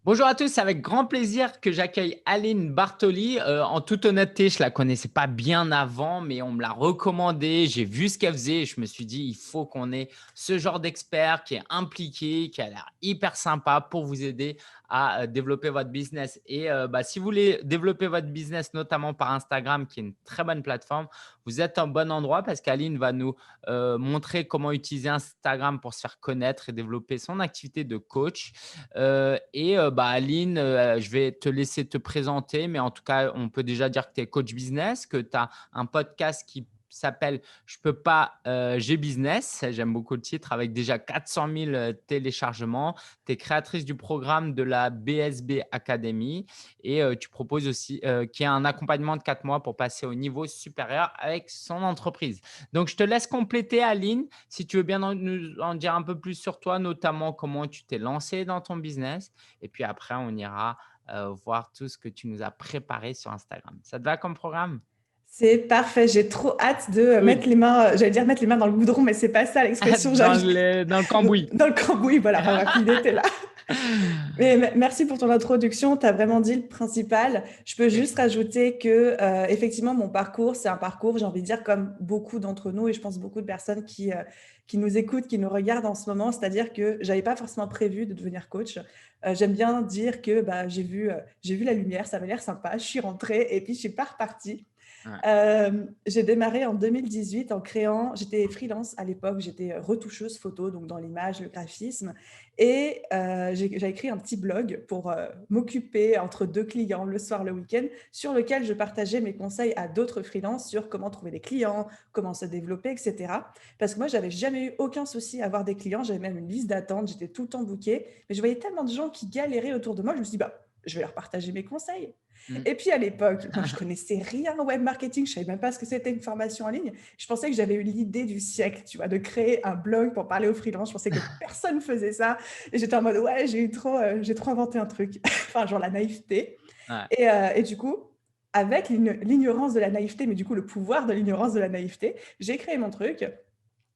Bonjour à tous, c'est avec grand plaisir que j'accueille Aline Bartoli. En toute honnêteté, je la connaissais pas bien avant, mais on me l'a recommandé. J'ai vu ce qu'elle faisait et je me suis dit, il faut qu'on ait ce genre d'expert qui est impliqué, qui a l'air hyper sympa pour vous aider à développer votre business. Et si vous voulez développer votre business, notamment par Instagram, qui est une très bonne plateforme, vous êtes en bon endroit parce qu'Aline va nous montrer comment utiliser Instagram pour se faire connaître et développer son activité de coach. Aline, je vais te laisser te présenter, mais en tout cas, on peut déjà dire que tu es coach business, que tu as un podcast qui s'appelle Je peux pas, j'ai business. J'aime beaucoup le titre avec déjà 400 000 téléchargements. Tu es créatrice du programme de la BSB Academy et tu proposes aussi qui est un accompagnement de 4 mois pour passer au niveau supérieur avec son entreprise. Donc, je te laisse compléter, Aline, si tu veux bien nous en dire un peu plus sur toi, notamment comment tu t'es lancé dans ton business. Et puis après, on ira voir tout ce que tu nous as préparé sur Instagram. Ça te va comme programme? C'est parfait, j'ai trop hâte de Cool. mettre les mains, j'allais dire mettre les mains dans le goudron, mais c'est pas ça l'expression, Dans le cambouis. dans le cambouis, voilà, ma bref, l'idée était là. Mais merci pour ton introduction, tu as vraiment dit le principal. Je peux Ok. juste rajouter que, effectivement, mon parcours, c'est un parcours, j'ai envie de dire, comme beaucoup d'entre nous, et je pense beaucoup de personnes qui nous écoutent, qui nous regardent en ce moment, c'est-à-dire que j'avais pas forcément prévu de devenir coach. J'aime bien dire que j'ai vu la lumière, ça avait l'air sympa, je suis rentrée et puis je suis pas repartie. Ouais. J'ai démarré en 2018 en créant, j'étais freelance à l'époque, j'étais retoucheuse photo, donc dans l'image, le graphisme, et j'avais créé un petit blog pour m'occuper entre deux clients le soir, le week-end, sur lequel je partageais mes conseils à d'autres freelances sur comment trouver des clients, comment se développer, etc. Parce que moi, j'avais jamais eu aucun souci à avoir des clients, j'avais même une liste d'attente, j'étais tout le temps bookée, mais je voyais tellement de gens qui galéraient autour de moi, je me suis dit, je vais leur partager mes conseils. Mm. Et puis à l'époque, moi, je connaissais rien au web marketing, je savais même pas ce que c'était une formation en ligne. Je pensais que j'avais eu l'idée du siècle, tu vois, de créer un blog pour parler aux freelances. Je pensais que personne faisait ça. Et j'étais en mode, ouais, j'ai trop inventé un truc. Enfin, genre la naïveté. Ouais. Et du coup, avec l'ignorance de la naïveté, mais du coup le pouvoir de l'ignorance de la naïveté, j'ai créé mon truc.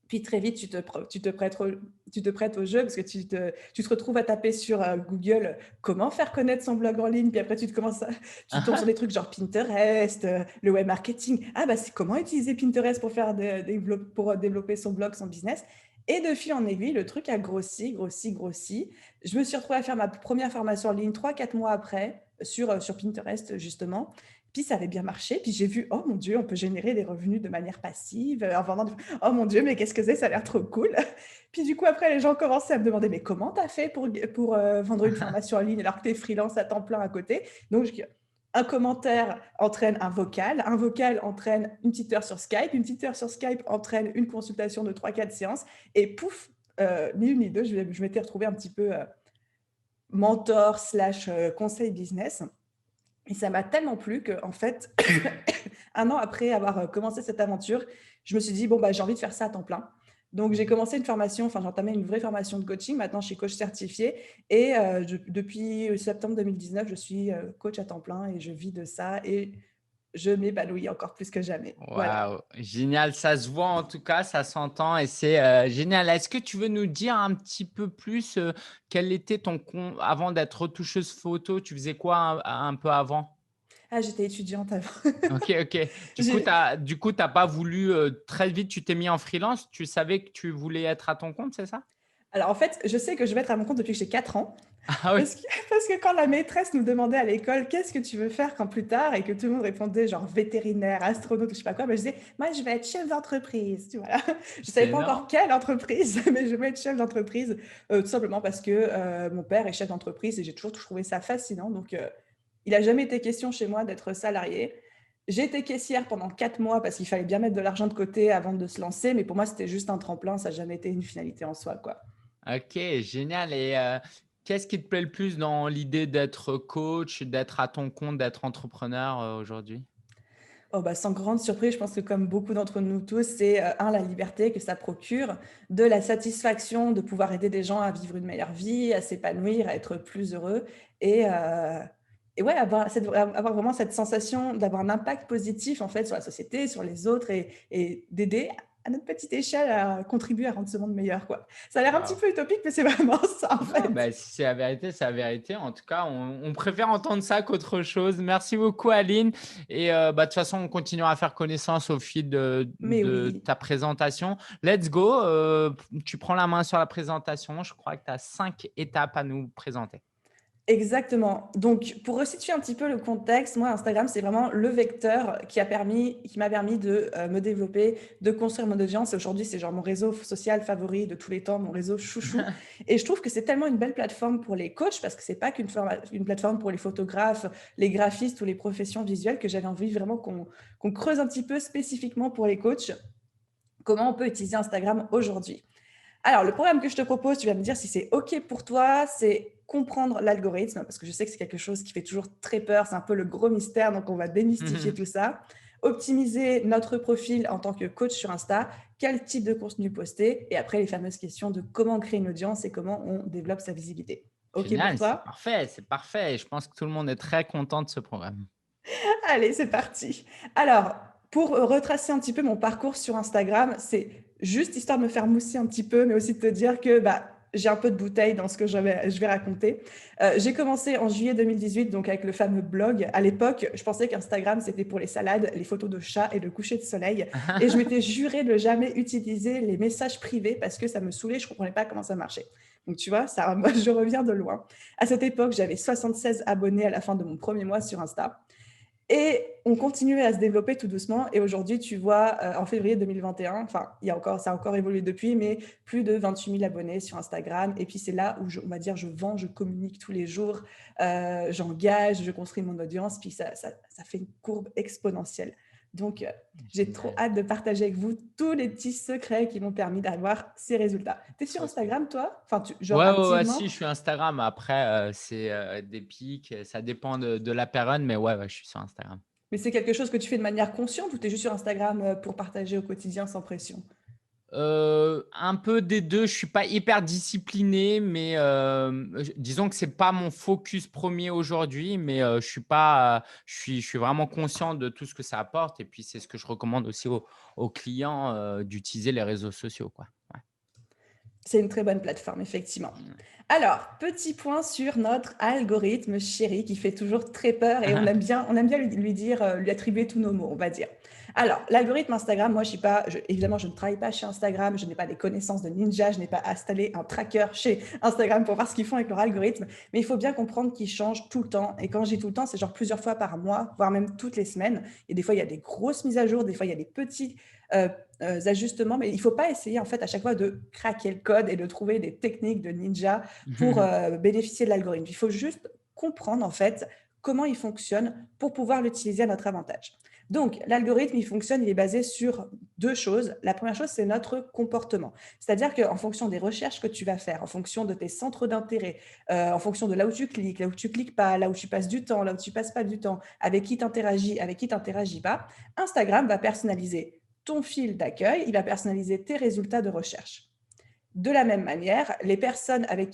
Puis très vite, tu te prêtes au jeu parce que tu te retrouves à taper sur Google comment faire connaître son blog en ligne. Puis après, tu tombes sur des trucs genre Pinterest, le web marketing. Ah, bah, c'est comment utiliser Pinterest pour pour développer son blog, son business. Et de fil en aiguille, le truc a grossi, grossi, grossi. Je me suis retrouvée à faire ma première formation en ligne 3 4 mois après sur Pinterest, justement. Puis ça avait bien marché. Puis j'ai vu, oh mon Dieu, on peut générer des revenus de manière passive en vendant oh mon Dieu, mais qu'est-ce que c'est, ça a l'air trop cool. Puis du coup, après, les gens commençaient à me demander, mais comment tu as fait pour vendre une formation en ligne alors que tu es freelance à temps plein à côté? Donc, un commentaire entraîne un vocal entraîne une petite heure sur Skype, une petite heure sur Skype entraîne une consultation de 3 4 séances, et pouf, ni une ni deux, je m'étais retrouvée un petit peu mentor slash conseil business. Et ça m'a tellement plu qu'en fait, un an après avoir commencé cette aventure, je me suis dit, bon, j'ai envie de faire ça à temps plein. Donc, j'ai commencé une formation, enfin, j'ai entamé une vraie formation de coaching. Maintenant, je suis coach certifié. Et depuis septembre 2019, je suis coach à temps plein et je vis de ça et je m'épanouis encore plus que jamais. Voilà. Waouh, génial, ça se voit en tout cas, ça s'entend et c'est génial. Est-ce que tu veux nous dire un petit peu plus quel était ton compte avant d'être retoucheuse photo? Tu faisais quoi un peu avant? Ah, j'étais étudiante avant. Ok, ok. J'ai- Du coup, t'as pas voulu très vite, tu t'es mis en freelance. Tu savais que tu voulais être à ton compte, c'est ça? Alors, en fait, je sais que je vais être à mon compte depuis que j'ai 4 ans. Ah oui. Parce que quand la maîtresse nous demandait à l'école qu'est-ce que tu veux faire quand plus tard et que tout le monde répondait genre vétérinaire, astronaute, je sais pas quoi, je disais moi je vais être chef d'entreprise, tu vois. Je savais C'est pas encore énorme. quelle entreprise, mais je vais être chef d'entreprise tout simplement parce que mon père est chef d'entreprise et j'ai toujours trouvé ça fascinant. Donc il a jamais été question chez moi d'être salarié. J'ai été caissière pendant 4 mois parce qu'il fallait bien mettre de l'argent de côté avant de se lancer, mais pour moi c'était juste un tremplin, ça n'a jamais été une finalité en soi, quoi. Ok, génial. Et qu'est-ce qui te plaît le plus dans l'idée d'être coach, d'être à ton compte, d'être entrepreneur aujourd'hui? Oh sans grande surprise, je pense que comme beaucoup d'entre nous tous, c'est la liberté que ça procure, de la satisfaction de pouvoir aider des gens à vivre une meilleure vie, à s'épanouir, à être plus heureux et ouais, avoir vraiment cette sensation d'avoir un impact positif en fait sur la société, sur les autres et d'aider à notre petite échelle, à contribuer à rendre ce monde meilleur, quoi. Ça a l'air un petit Waouh. peu utopique, mais c'est vraiment ça, en Non, fait. bah, si c'est la vérité, c'est la vérité. En tout cas, on préfère entendre ça qu'autre chose. Merci beaucoup, Aline. Et bah, de toute façon, on continuera à faire connaissance au fil Mais de oui. ta présentation. Let's go. Tu prends la main sur la présentation. Je crois que tu as 5 étapes à nous présenter. Exactement. Donc, pour resituer un petit peu le contexte, moi, Instagram, c'est vraiment le vecteur qui m'a permis de me développer, de construire mon audience. Et aujourd'hui, c'est genre mon réseau social favori de tous les temps, mon réseau chouchou. Et je trouve que c'est tellement une belle plateforme pour les coachs parce que c'est pas une plateforme pour les photographes, les graphistes ou les professions visuelles que j'avais envie vraiment qu'on creuse un petit peu spécifiquement pour les coachs. Comment on peut utiliser Instagram aujourd'hui? Alors, le programme que je te propose, tu vas me dire si c'est OK pour toi, c'est comprendre l'algorithme, parce que je sais que c'est quelque chose qui fait toujours très peur, c'est un peu le gros mystère, donc on va démystifier tout ça. Optimiser notre profil en tant que coach sur Insta, quel type de contenu poster, et après les fameuses questions de comment créer une audience et comment on développe sa visibilité. OK pour Génial, c'est toi? parfait, c'est parfait. Et je pense que tout le monde est très content de ce programme. Allez, c'est parti. Alors, pour retracer un petit peu mon parcours sur Instagram, c'est juste histoire de me faire mousser un petit peu, mais aussi de te dire que j'ai un peu de bouteille dans ce que je vais raconter. J'ai commencé en juillet 2018, donc avec le fameux blog. À l'époque, je pensais qu'Instagram, c'était pour les salades, les photos de chats et de coucher de soleil. Et je m'étais juré de jamais utiliser les messages privés parce que ça me saoulait, je ne comprenais pas comment ça marchait. Donc, tu vois, ça, moi, je reviens de loin. À cette époque, j'avais 76 abonnés à la fin de mon premier mois sur Insta. Et on continuait à se développer tout doucement. Et aujourd'hui, tu vois, en février 2021, enfin, ça a encore évolué depuis, mais plus de 28 000 abonnés sur Instagram. Et puis, c'est là où, on va dire, je vends, je communique tous les jours, j'engage, je construis mon audience. Puis, ça fait une courbe exponentielle. Donc, j'ai trop Génial. hâte de partager avec vous tous les petits secrets qui m'ont permis d'avoir ces résultats. Tu es sur Ok. Instagram, toi? Enfin, genre Ouais, ouais, ouais, si, activement? je suis Instagram. Après, c'est des pics. Ça dépend de la période, mais ouais, ouais, je suis sur Instagram. Mais c'est quelque chose que tu fais de manière consciente ou tu es juste sur Instagram pour partager au quotidien sans pression? Un peu des 2. Je suis pas hyper discipliné, mais disons que c'est pas mon focus premier aujourd'hui, mais je suis vraiment conscient de tout ce que ça apporte et puis c'est ce que je recommande aussi aux clients, d'utiliser les réseaux sociaux, quoi. Ouais. C'est une très bonne plateforme, effectivement. Alors, petit point sur notre algorithme chéri qui fait toujours très peur et on aime bien lui dire, lui attribuer tous nos mots, on va dire. Alors, l'algorithme Instagram, moi, je suis pas, évidemment, je ne travaille pas chez Instagram, je n'ai pas des connaissances de ninja, je n'ai pas installé un tracker chez Instagram pour voir ce qu'ils font avec leur algorithme, mais il faut bien comprendre qu'ils changent tout le temps. Et quand je dis tout le temps, c'est genre plusieurs fois par mois, voire même toutes les semaines. Et des fois, il y a des grosses mises à jour, des fois, il y a des petits euh, ajustements, mais il ne faut pas essayer en fait à chaque fois de craquer le code et de trouver des techniques de ninja pour bénéficier de l'algorithme. Il faut juste comprendre en fait comment il fonctionne pour pouvoir l'utiliser à notre avantage. Donc, l'algorithme, il est basé sur deux choses. La première chose, c'est notre comportement. C'est-à-dire qu'en fonction des recherches que tu vas faire, en fonction de tes centres d'intérêt, en fonction de là où tu cliques pas, là où tu passes du temps, là où tu passes pas du temps, avec qui tu interagis, avec qui tu n'interagis pas, Instagram va personnaliser ton fil d'accueil, il va personnaliser tes résultats de recherche. De la même manière, les personnes avec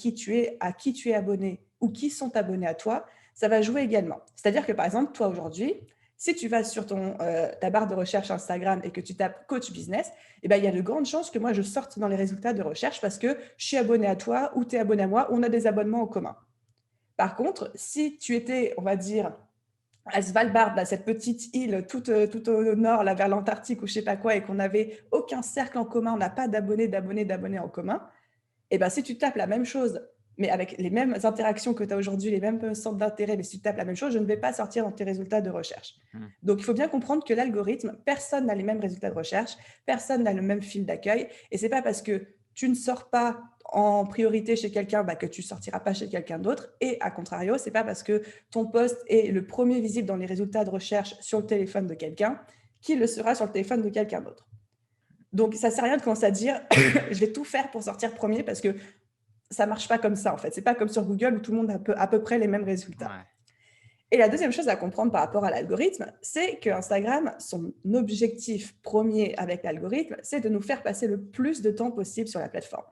à qui tu es abonné ou qui sont abonnés à toi, ça va jouer également. C'est-à-dire que par exemple, toi aujourd'hui, si tu vas sur ta barre de recherche Instagram et que tu tapes coach business, eh ben, il y a de grandes chances que moi je sorte dans les résultats de recherche parce que je suis abonné à toi ou tu es abonné à moi, ou on a des abonnements en commun. Par contre, si tu étais, on va dire, à Svalbard, là, cette petite île tout au nord, là, vers l'Antarctique ou je sais pas quoi, et qu'on n'avait aucun cercle en commun, on n'a pas d'abonnés en commun, et ben si tu tapes la même chose, mais avec les mêmes interactions que tu as aujourd'hui, les mêmes centres d'intérêt, mais si tu tapes la même chose, je ne vais pas sortir dans tes résultats de recherche. Donc, il faut bien comprendre que l'algorithme, personne n'a les mêmes résultats de recherche, personne n'a le même fil d'accueil, et c'est pas parce que tu ne sors pas en priorité chez quelqu'un que tu ne sortiras pas chez quelqu'un d'autre, et à contrario, c'est pas parce que ton post est le premier visible dans les résultats de recherche sur le téléphone de quelqu'un qu'il le sera sur le téléphone de quelqu'un d'autre. Donc, ça ne sert à rien de commencer à dire je vais tout faire pour sortir premier parce que ça ne marche pas comme ça, en fait. Ce n'est pas comme sur Google où tout le monde a à peu près les mêmes résultats. Ouais. Et la deuxième chose à comprendre par rapport à l'algorithme, c'est que Instagram, son objectif premier avec l'algorithme, c'est de nous faire passer le plus de temps possible sur la plateforme.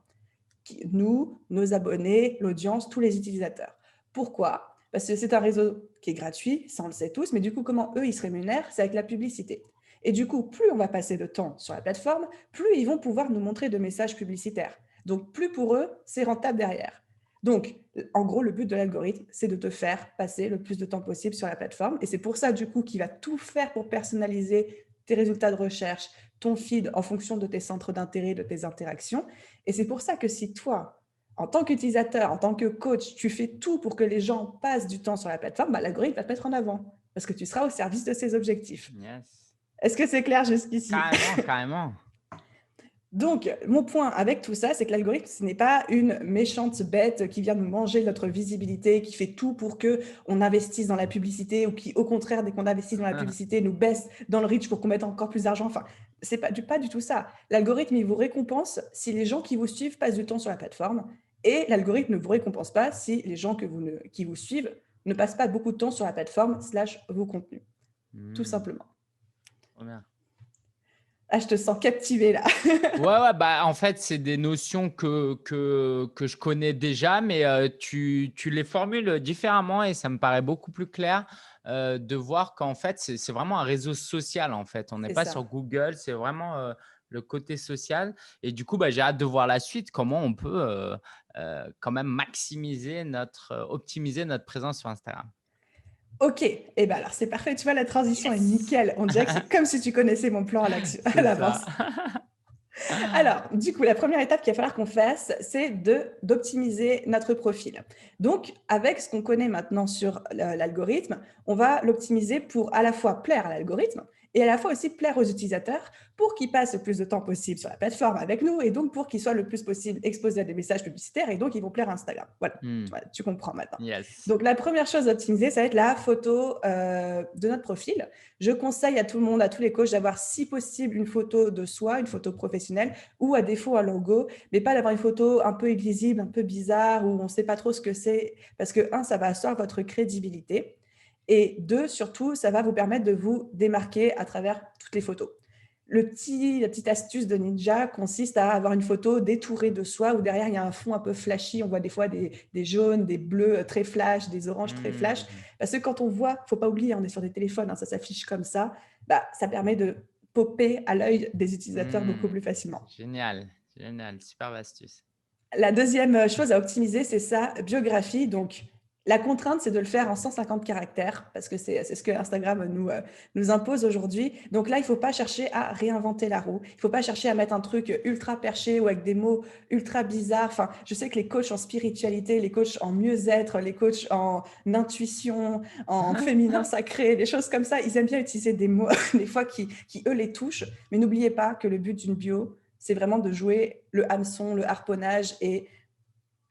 Nous, nos abonnés, l'audience, tous les utilisateurs. Pourquoi? Parce que c'est un réseau qui est gratuit, ça on le sait tous, mais du coup, comment eux, ils se rémunèrent? C'est avec la publicité. Et du coup, plus on va passer de temps sur la plateforme, plus ils vont pouvoir nous montrer de messages publicitaires. Donc, plus pour eux, c'est rentable derrière. Donc, en gros, le but de l'algorithme, c'est de te faire passer le plus de temps possible sur la plateforme. Et c'est pour ça, du coup, qu'il va tout faire pour personnaliser tes résultats de recherche, ton feed en fonction de tes centres d'intérêt, de tes interactions. Et c'est pour ça que si toi, en tant qu'utilisateur, en tant que coach, tu fais tout pour que les gens passent du temps sur la plateforme, l'algorithme va te mettre en avant parce que tu seras au service de ses objectifs. Yes. Est-ce que c'est clair jusqu'ici? Carrément, carrément. Donc, mon point avec tout ça, c'est que l'algorithme, ce n'est pas une méchante bête qui vient nous manger notre visibilité, qui fait tout pour qu'on investisse dans la publicité ou qui, au contraire, dès qu'on investit dans la publicité, nous baisse dans le reach pour qu'on mette encore plus d'argent. Enfin, c'est pas du tout ça. L'algorithme, il vous récompense si les gens qui vous suivent passent du temps sur la plateforme et l'algorithme ne vous récompense pas si les gens qui vous suivent ne passent pas beaucoup de temps sur la plateforme / vos contenus, tout simplement. Trop bien. Ah, je te sens captivée là. Ouais, bah, en fait, c'est des notions que je connais déjà, mais tu les formules différemment et ça me paraît beaucoup plus clair de voir qu'en fait, c'est vraiment un réseau social. En fait, on n'est C'est pas ça. sur Google, c'est vraiment le côté social. Et du coup, bah, j'ai hâte de voir la suite, comment on peut quand même optimiser notre présence sur Instagram. Ok, et ben alors c'est parfait, tu vois, la transition est Yes. nickel. On dirait que c'est comme si tu connaissais mon plan à C'est ça. l'avance. Alors, du coup, la première étape qu'il va falloir qu'on fasse, c'est d'optimiser notre profil. Donc, avec ce qu'on connaît maintenant sur l'algorithme, on va l'optimiser pour à la fois plaire à l'algorithme et à la fois aussi plaire aux utilisateurs pour qu'ils passent le plus de temps possible sur la plateforme avec nous et donc pour qu'ils soient le plus possible exposés à des messages publicitaires et donc ils vont plaire à Instagram. Voilà, tu comprends maintenant. Yes. Donc, la première chose à optimiser, ça va être la photo de notre profil. Je conseille à tout le monde, à tous les coachs, d'avoir si possible une photo de soi, une photo professionnelle ou à défaut un logo, mais pas d'avoir une photo un peu illisible, un peu bizarre où on ne sait pas trop ce que c'est parce que, un, ça va asseoir votre crédibilité et deux, surtout, ça va vous permettre de vous démarquer à travers toutes les photos. La petite astuce de Ninja consiste à avoir une photo détourée de soi où derrière il y a un fond un peu flashy. On voit des fois des jaunes, des bleus très flash, des oranges très flash. Parce que quand on voit, il ne faut pas oublier, on est sur des téléphones, ça s'affiche comme ça, ça permet de popper à l'œil des utilisateurs beaucoup plus facilement. Génial, génial, super astuce. La deuxième chose à optimiser, c'est sa biographie. Donc, la contrainte, c'est de le faire en 150 caractères parce que c'est ce que Instagram nous impose aujourd'hui. Donc là, il ne faut pas chercher à réinventer la roue. Il ne faut pas chercher à mettre un truc ultra perché ou avec des mots ultra bizarres. Enfin, je sais que les coachs en spiritualité, les coachs en mieux-être, les coachs en intuition, en féminin sacré, des choses comme ça, ils aiment bien utiliser des mots des fois qui eux, les touchent. Mais n'oubliez pas que le but d'une bio, c'est vraiment de jouer le hameçon, le harponnage et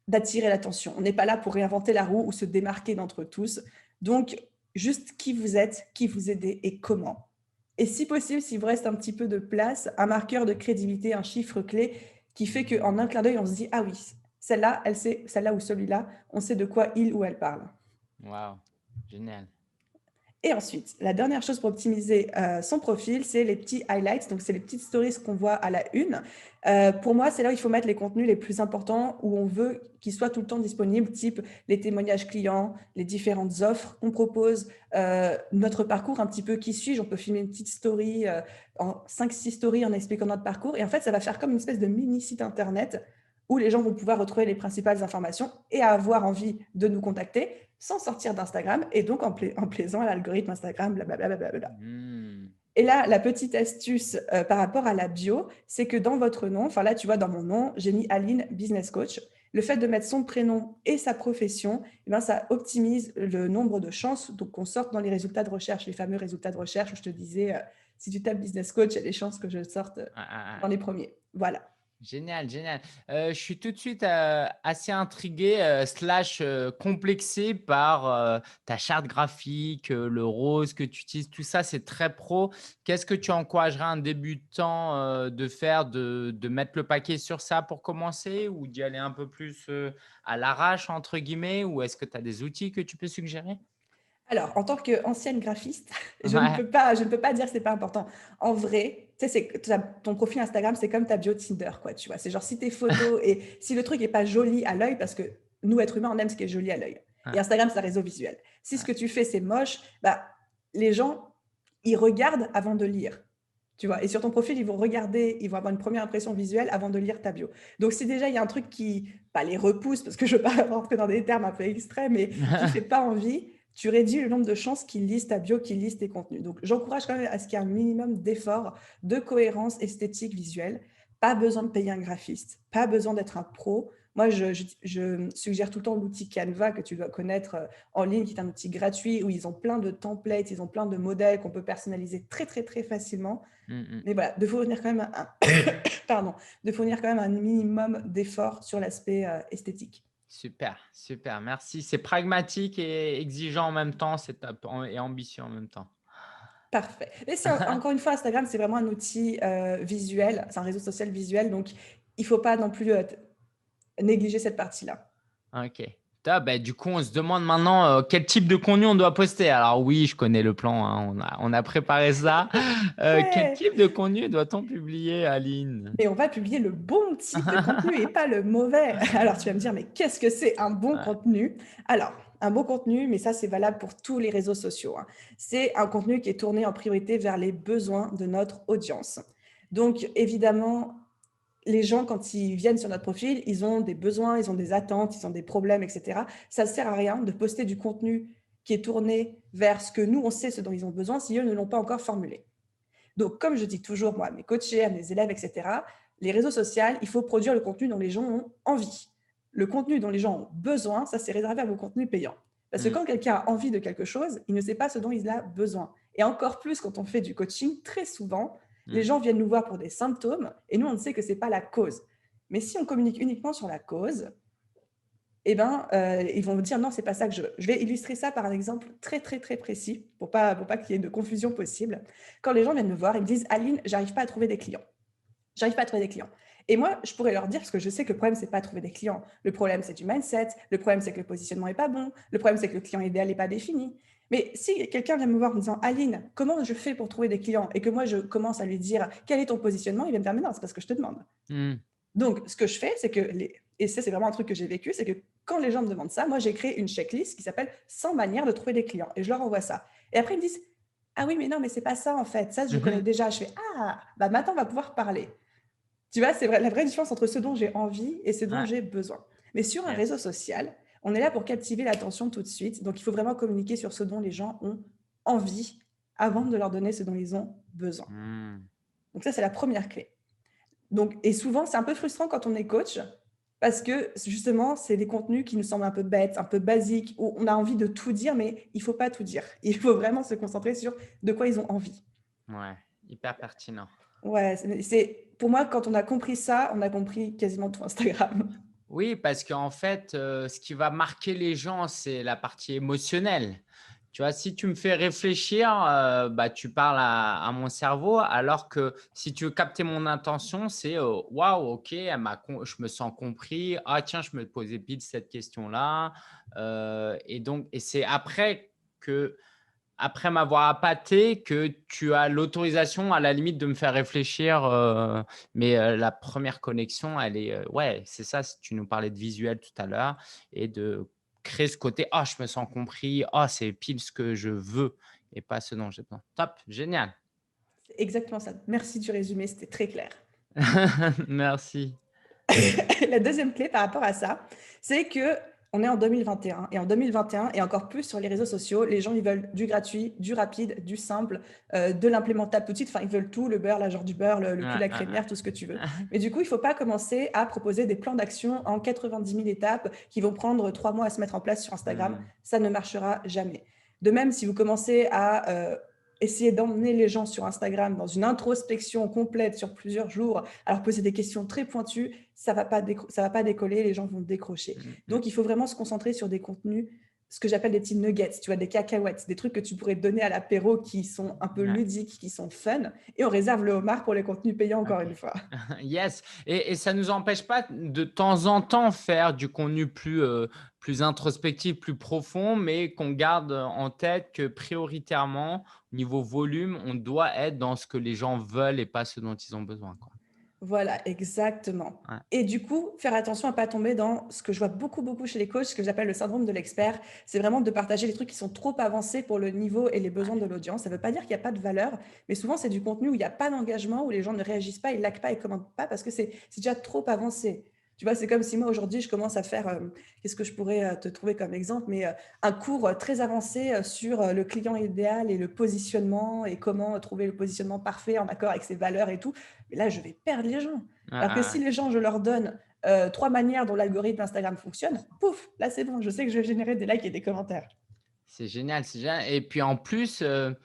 d'attirer l'attention. On n'est pas là pour réinventer la roue ou se démarquer d'entre tous. Donc, juste qui vous êtes, qui vous aidez et comment. Et si possible, s'il vous reste un petit peu de place, un marqueur de crédibilité, un chiffre clé qui fait qu'en un clin d'œil, on se dit « Ah oui, celle-là, elle sait, celle-là ou celui-là, on sait de quoi il ou elle parle. » Waouh, génial. Et ensuite, la dernière chose pour optimiser son profil, c'est les petits highlights. Donc, c'est les petites stories qu'on voit à la une. Pour moi, c'est là où il faut mettre les contenus les plus importants, où on veut qu'ils soient tout le temps disponibles, type les témoignages clients, les différentes offres qu'on propose, notre parcours un petit peu qui suis-je. On peut filmer une petite story, en 5-6 stories en expliquant notre parcours. Et en fait, ça va faire comme une espèce de mini site internet où les gens vont pouvoir retrouver les principales informations et avoir envie de nous contacter sans sortir d'Instagram et donc en plaisant à l'algorithme Instagram, blablabla. Et là, la petite astuce par rapport à la bio, c'est que dans votre nom, enfin là, tu vois, dans mon nom, j'ai mis Aline Business Coach. Le fait de mettre son prénom et sa profession, ça optimise le nombre de chances qu'on sorte dans les résultats de recherche, les fameux résultats de recherche où je te disais, si tu tapes Business Coach, il y a des chances que je sorte dans les premiers. Voilà. Génial, génial. Je suis tout de suite assez intrigué / complexé par ta charte graphique, le rose que tu utilises, tout ça, c'est très pro. Qu'est-ce que tu encouragerais un débutant de faire, de mettre le paquet sur ça pour commencer ou d'y aller un peu plus à l'arrache, entre guillemets, ou est-ce que tu as des outils que tu peux suggérer? Alors, en tant qu'ancienne graphiste, je ne Ouais. peux pas dire que c'est pas important. En vrai, tu sais, ton profil Instagram, c'est comme ta bio Tinder, quoi, tu vois. C'est genre si tes photos et si le truc n'est pas joli à l'œil, parce que nous, êtres humains, on aime ce qui est joli à l'œil. Et Instagram, c'est un réseau visuel. Si ce que tu fais, c'est moche, les gens, ils regardent avant de lire. Tu vois, et sur ton profil, ils vont regarder, ils vont avoir une première impression visuelle avant de lire ta bio. Donc, si déjà il y a un truc qui, pas les repousse, parce que je ne veux pas rentrer dans des termes un peu extrêmes, mais qui ne fait pas envie, tu réduis le nombre de chances qu'ils lisent ta bio, qu'ils lisent tes contenus. Donc, j'encourage quand même à ce qu'il y ait un minimum d'effort, de cohérence esthétique, visuelle. Pas besoin de payer un graphiste, pas besoin d'être un pro. Moi, je suggère tout le temps l'outil Canva que tu dois connaître en ligne, qui est un outil gratuit où ils ont plein de templates, ils ont plein de modèles qu'on peut personnaliser très, très, très facilement. Mais voilà, de fournir quand même pardon, de fournir quand même un minimum d'effort sur l'aspect esthétique. Super, super, merci. C'est pragmatique et exigeant en même temps, c'est top, et ambitieux en même temps. Parfait. Et encore une fois, Instagram, c'est vraiment un outil visuel, c'est un réseau social visuel, donc il ne faut pas non plus négliger cette partie-là. Ok. Top. Ben, du coup, on se demande maintenant quel type de contenu on doit poster. Alors oui, je connais le plan, hein, on a préparé ça. Quel Ouais. type de contenu doit-on publier, Aline? Mais on va publier le bon type de contenu et pas le mauvais. Alors, tu vas me dire, mais qu'est-ce que c'est un bon Ouais. contenu? Alors, un bon contenu, mais ça, c'est valable pour tous les réseaux sociaux, hein. C'est un contenu qui est tourné en priorité vers les besoins de notre audience. Donc, évidemment, les gens, quand ils viennent sur notre profil, ils ont des besoins, ils ont des attentes, ils ont des problèmes, etc. Ça ne sert à rien de poster du contenu qui est tourné vers ce que nous, on sait ce dont ils ont besoin si eux ne l'ont pas encore formulé. Donc, comme je dis toujours, moi, à mes coachés, à mes élèves, etc., les réseaux sociaux, il faut produire le contenu dont les gens ont envie. Le contenu dont les gens ont besoin, ça, c'est réservé à vos contenus payants. Parce que quand quelqu'un a envie de quelque chose, il ne sait pas ce dont il a besoin. Et encore plus quand on fait du coaching, très souvent, les gens viennent nous voir pour des symptômes et nous, on ne sait que ce n'est pas la cause. Mais si on communique uniquement sur la cause, eh ben, ils vont me dire non, c'est pas ça que je veux. Je vais illustrer ça par un exemple très, très, très précis pour pas qu'il y ait de confusion possible. Quand les gens viennent me voir, ils me disent Aline, j'arrive pas à trouver des clients. J'arrive pas à trouver des clients. Et moi, je pourrais leur dire, parce que je sais que le problème, c'est pas à trouver des clients. Le problème, c'est du mindset. Le problème, c'est que le positionnement est pas bon. Le problème, c'est que le client idéal n'est pas défini. Mais si quelqu'un vient me voir en me disant Aline, comment je fais pour trouver des clients et que moi, je commence à lui dire quel est ton positionnement, il va me dire mais non, c'est parce que je te demande. Donc, ce que je fais, c'est que, et ça, c'est vraiment un truc que j'ai vécu, c'est que quand les gens me demandent ça, moi, j'ai créé une checklist qui s'appelle 100 manières de trouver des clients. Et je leur envoie ça. Et après, ils me disent, ah oui, mais non, mais c'est pas ça, en fait. Ça, je connais déjà. Je fais, ah, bah maintenant, on va pouvoir parler. Tu vois, c'est la vraie différence entre ce dont j'ai envie et ce dont Ouais. j'ai besoin. Mais sur un réseau Yes. social, on est là pour captiver l'attention tout de suite. Donc, il faut vraiment communiquer sur ce dont les gens ont envie avant de leur donner ce dont ils ont besoin. Donc, ça, c'est la première clé. Donc, et souvent, c'est un peu frustrant quand on est coach parce que justement, c'est des contenus qui nous semblent un peu bêtes, un peu basiques, où on a envie de tout dire, mais il ne faut pas tout dire. Il faut vraiment se concentrer sur de quoi ils ont envie. Ouais, hyper pertinent. Ouais, pour moi, quand on a compris ça, on a compris quasiment tout Instagram. Oui, parce qu'en fait, ce qui va marquer les gens, c'est la partie émotionnelle. Tu vois, si tu me fais réfléchir, bah, tu parles à mon cerveau, alors que si tu veux capter mon attention, c'est waouh, ok, je me sens compris. Ah, tiens, je me posais pile cette question-là. Et c'est après m'avoir appâté que tu as l'autorisation à la limite de me faire réfléchir. Mais la première connexion, elle est ouais, c'est ça. Si tu nous parlais de visuel tout à l'heure et de créer ce côté, ah, je me sens compris, ah, c'est pile ce que je veux et pas ce dont j'ai besoin. Top, génial. C'est exactement ça. Merci du résumé, c'était très clair. Merci. La deuxième clé par rapport à ça, c'est que on est en 2021 et en 2021 et encore plus sur les réseaux sociaux, les gens ils veulent du gratuit, du rapide, du simple, de l'implémentable tout de suite. Enfin, ils veulent tout, le beurre, l'argent du beurre, le cul, Ouais, la ouais, crémière, tout ce que tu veux. ouais. Mais du coup, il ne faut pas commencer à proposer des plans d'action en 90 000 étapes qui vont prendre 3 mois à se mettre en place sur Instagram. Ça ne marchera jamais. De même, si vous commencez à essayer d'emmener les gens sur Instagram dans une introspection complète sur plusieurs jours, alors poser des questions très pointues, ça va pas décoller, les gens vont décrocher. Donc, il faut vraiment se concentrer sur des contenus, ce que j'appelle des petits nuggets, tu vois, des cacahuètes, des trucs que tu pourrais donner à l'apéro qui sont un peu Ouais. ludiques, qui sont fun, et on réserve le homard pour les contenus payants, encore Ok. une fois. Yes. Et ça ne nous empêche pas de temps en temps faire du contenu plus introspectif, plus profond, mais qu'on garde en tête que prioritairement, au niveau volume, on doit être dans ce que les gens veulent et pas ce dont ils ont besoin, quoi. Voilà, exactement. Ouais. Et du coup, faire attention à pas tomber dans ce que je vois beaucoup, beaucoup chez les coachs, ce que j'appelle le syndrome de l'expert. C'est vraiment de partager les trucs qui sont trop avancés pour le niveau et les besoins de l'audience. Ça ne veut pas dire qu'il n'y a pas de valeur, mais souvent, c'est du contenu où il n'y a pas d'engagement, où les gens ne réagissent pas, ils likent pas, ils commentent pas parce que c'est déjà trop avancé. Tu vois, c'est comme si moi, aujourd'hui, je commence à faire, qu'est-ce que je pourrais te trouver comme exemple, mais un cours très avancé sur le client idéal et le positionnement et comment trouver le positionnement parfait en accord avec ses valeurs et tout. Mais là, je vais perdre les gens. Ouais, Alors que ouais, si ouais. les gens, je leur donne 3 manières dont l'algorithme Instagram fonctionne, pouf, là, c'est bon. Je sais que je vais générer des likes et des commentaires. C'est génial, c'est génial. Et puis en plus, il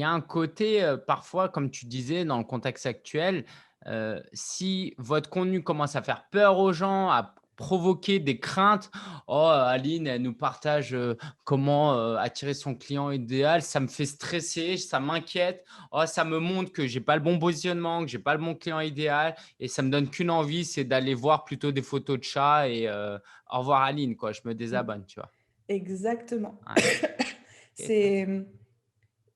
y a un côté, parfois, comme tu disais, dans le contexte actuel, si votre contenu commence à faire peur aux gens, à provoquer des craintes: «Oh, Aline, elle nous partage, comment, attirer son client idéal, ça me fait stresser, ça m'inquiète. Oh, ça me montre que j'ai pas le bon positionnement, que j'ai pas le bon client idéal et ça me donne qu'une envie, c'est d'aller voir plutôt des photos de chats et au revoir Aline, quoi, je me Mmh, désabonne», tu vois? exactement. Ouais, OK, top. C'est,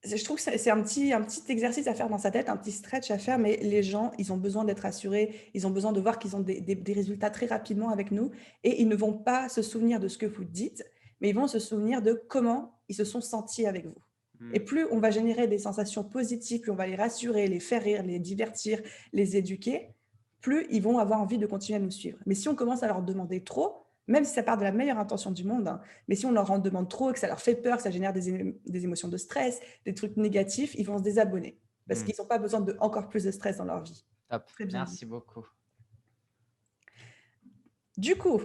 je trouve que c'est un petit exercice à faire dans sa tête, un petit stretch à faire, mais les gens, ils ont besoin d'être rassurés, ils ont besoin de voir qu'ils ont des résultats très rapidement avec nous et ils ne vont pas se souvenir de ce que vous dites, mais ils vont se souvenir de comment ils se sont sentis avec vous. Et Mmh, plus on va générer des sensations positives, plus on va les rassurer, les faire rire, les divertir, les éduquer, plus ils vont avoir envie de continuer à nous suivre. Mais si on commence à leur demander trop, même si ça part de la meilleure intention du monde, hein, mais si on leur en demande trop, que ça leur fait peur, que ça génère des émotions de stress, des trucs négatifs, ils vont se désabonner parce mmh, qu'ils n'ont pas besoin de encore plus de stress dans leur vie. top. Très bien dit. Merci beaucoup. Du coup,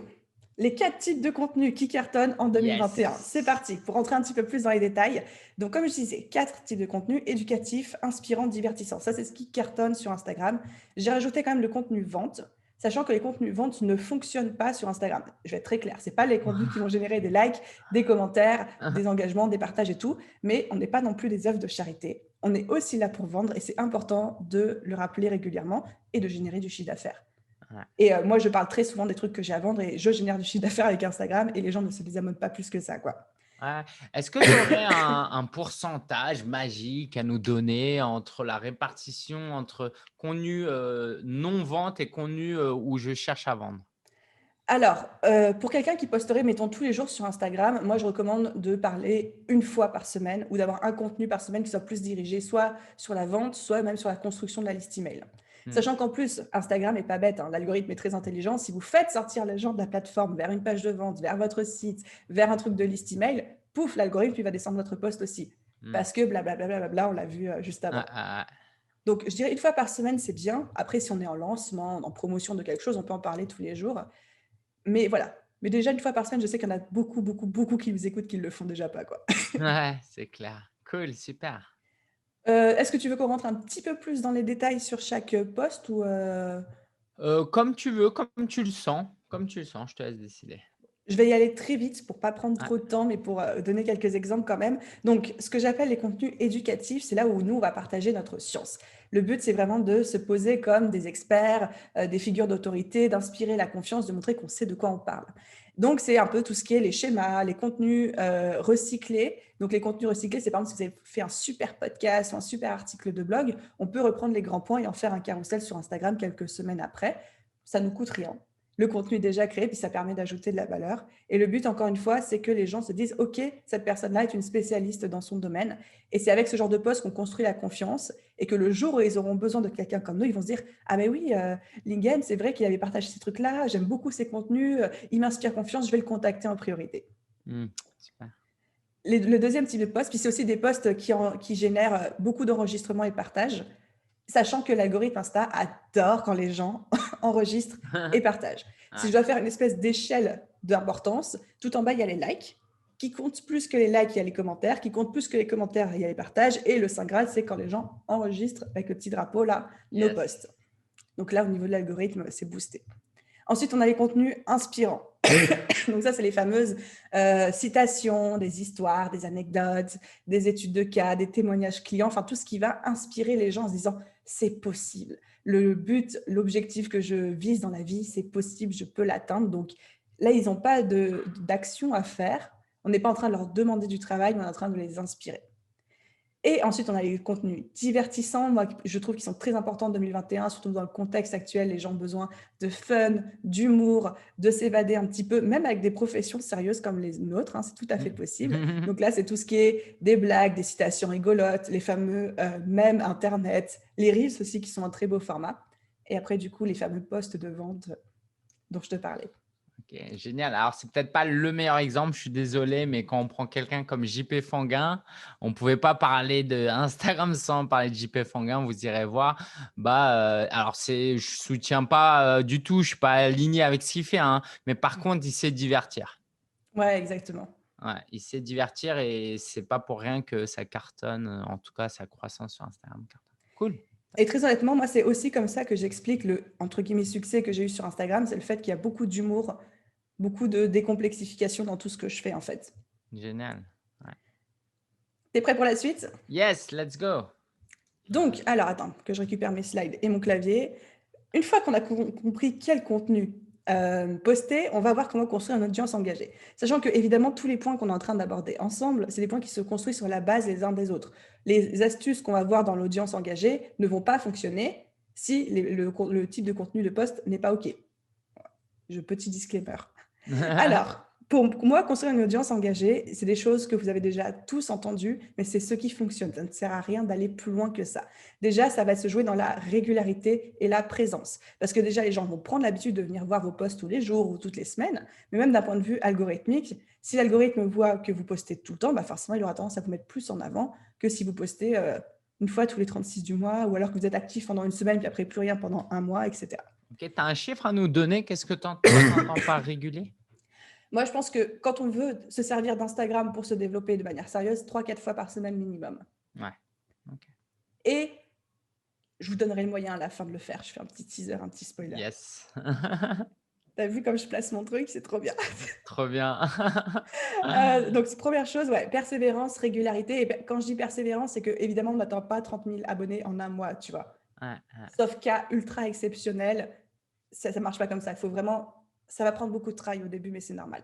les 4 types de contenus qui cartonnent en 2021. C'est Yes! parti pour rentrer un petit peu plus dans les détails. Donc, comme je disais, 4 types de contenus éducatifs, inspirants, divertissants. Ça, c'est ce qui cartonne sur Instagram. J'ai rajouté quand même le contenu vente, sachant que les contenus vente ne fonctionnent pas sur Instagram. Je vais être très claire, c'est pas les contenus qui vont générer des likes, des commentaires, des engagements, des partages et tout, mais on n'est pas non plus des œuvres de charité. On est aussi là pour vendre et c'est important de le rappeler régulièrement et de générer du chiffre d'affaires. Ouais, Et moi, je parle très souvent des trucs que j'ai à vendre et je génère du chiffre d'affaires avec Instagram et les gens ne se désabonnent pas plus que ça, quoi. ouais. Est-ce que tu aurais un pourcentage magique à nous donner entre la répartition entre contenu, non vente et contenu, où je cherche à vendre? Alors, pour quelqu'un qui posterait, mettons, tous les jours sur Instagram, moi, je recommande de parler une fois par semaine ou d'avoir un contenu par semaine qui soit plus dirigé soit sur la vente, soit même sur la construction de la liste email. Mmh, Sachant qu'en plus, Instagram est pas bête, hein, l'algorithme est très intelligent. Si vous faites sortir les gens de la plateforme vers une page de vente, vers votre site, vers un truc de liste email, pouf, l'algorithme, il va descendre votre post aussi. mmh. Parce que blablabla, on l'a vu juste Ah, avant. ah, ah. Donc, je dirais une fois par semaine, c'est bien. Après, si on est en lancement, en promotion de quelque chose, on peut en parler tous les jours. Mais voilà. Mais déjà, une fois par semaine, je sais qu'il y en a beaucoup, beaucoup, beaucoup qui nous écoutent qui ne le font déjà pas, quoi. Ouais, c'est clair. Cool, super. Est-ce que tu veux qu'on rentre un petit peu plus dans les détails sur chaque post ou Comme tu veux, comme tu le sens, je te laisse décider. Je vais y aller très vite pour pas prendre Ouais. trop de temps, mais pour, donner quelques exemples quand même. Donc, ce que j'appelle les contenus éducatifs, c'est là où nous, on va partager notre science. Le but, c'est vraiment de se poser comme des experts, des figures d'autorité, d'inspirer la confiance, de montrer qu'on sait de quoi on parle. Donc, c'est un peu tout ce qui est les schémas, les contenus, recyclés. Donc, les contenus recyclés, c'est par exemple si vous avez fait un super podcast ou un super article de blog, on peut reprendre les grands points et en faire un carrousel sur Instagram quelques semaines après. Ça nous coûte rien. Le contenu est déjà créé, puis ça permet d'ajouter de la valeur. Et le but, encore une fois, c'est que les gens se disent, OK, cette personne-là est une spécialiste dans son domaine. Et c'est avec ce genre de poste qu'on construit la confiance et que le jour où ils auront besoin de quelqu'un comme nous, ils vont se dire, ah mais oui, Lingen, c'est vrai qu'il avait partagé ces trucs-là, j'aime beaucoup ses contenus, il m'inspire confiance, je vais le contacter en priorité. Mmh, super. Le deuxième type de poste, puis c'est aussi des postes qui génèrent beaucoup d'enregistrements et de partages, sachant que l'algorithme Insta adore quand les gens enregistrent et partagent. Si Ouais, je dois faire une espèce d'échelle d'importance, tout en bas, il y a les likes. Qui compte plus que les likes, il y a les commentaires. Qui compte plus que les commentaires, il y a les partages. Et le Saint Graal, c'est quand les gens enregistrent avec le petit drapeau là, nos yes. posts. Donc là, au niveau de l'algorithme, c'est boosté. Ensuite, on a les contenus inspirants. Donc ça, c'est les fameuses citations, des histoires, des anecdotes, des études de cas, des témoignages clients, enfin tout ce qui va inspirer les gens en se disant c'est possible. Le but, l'objectif que je vise dans la vie, c'est possible, je peux l'atteindre. Donc là, ils n'ont pas d'action à faire. On n'est pas en train de leur demander du travail, mais on est en train de les inspirer. Et ensuite, on a les contenus divertissants. Moi, je trouve qu'ils sont très importants en 2021, surtout dans le contexte actuel. Les gens ont besoin de fun, d'humour, de s'évader un petit peu, même avec des professions sérieuses comme les nôtres. C'est tout à fait possible. Donc là, c'est tout ce qui est des blagues, des citations rigolotes, les fameux mèmes Internet, les Reels aussi qui sont un très beau format. Et après, du coup, les fameux posts de vente dont je te parlais. Ok, génial. Alors, c'est peut-être pas le meilleur exemple, je suis désolé, mais quand on prend quelqu'un comme JP Fanguin, on ne pouvait pas parler de Instagram sans parler de JP Fanguin, vous irez voir. Alors, je soutiens pas du tout, je ne suis pas aligné avec ce qu'il fait, mais par contre, il sait divertir. Ouais, exactement. Ouais, il sait divertir et c'est pas pour rien que ça cartonne, en tout cas, sa croissance sur Instagram cartonne. Cool. Et très honnêtement, moi, c'est aussi comme ça que j'explique le, entre guillemets, succès que j'ai eu sur Instagram. C'est le fait qu'il y a beaucoup d'humour, beaucoup de décomplexification dans tout ce que je fais, en fait. Génial. Ouais. T'es prêt pour la suite? Yes, let's go. Donc, alors, attends, que je récupère mes slides et mon clavier. Une fois qu'on a compris quel contenu poster, on va voir comment construire une audience engagée. Sachant que, évidemment, tous les points qu'on est en train d'aborder ensemble, c'est des points qui se construisent sur la base les uns des autres. Les astuces qu'on va voir dans l'audience engagée ne vont pas fonctionner si le type de contenu de post n'est pas OK. Petit disclaimer. Alors, pour moi, construire une audience engagée, c'est des choses que vous avez déjà tous entendues, mais c'est ce qui fonctionne. Ça ne sert à rien d'aller plus loin que ça. Déjà, ça va se jouer dans la régularité et la présence. Parce que déjà, les gens vont prendre l'habitude de venir voir vos posts tous les jours ou toutes les semaines, mais même d'un point de vue algorithmique, si l'algorithme voit que vous postez tout le temps, forcément, il aura tendance à vous mettre plus en avant que si vous postez une fois tous les 36 du mois, ou alors que vous êtes actif pendant une semaine, puis après plus rien pendant un mois, etc. Ok, tu as un chiffre à nous donner? Qu'est-ce que tu entends par régulier? Moi, je pense que quand on veut se servir d'Instagram pour se développer de manière sérieuse, 3-4 fois par semaine minimum. Ouais. Okay. Et je vous donnerai le moyen à la fin de le faire. Je fais un petit teaser, un petit spoiler. Yes. T'as vu comme je place mon truc? C'est trop bien. Trop bien. Donc, première chose, ouais, persévérance, régularité. Et quand je dis persévérance, c'est qu'évidemment, on n'attend pas 30 000 abonnés en un mois, tu vois. Ouais. Sauf cas ultra exceptionnel, ça ne marche pas comme ça. Il faut vraiment, ça va prendre beaucoup de travail au début, mais c'est normal.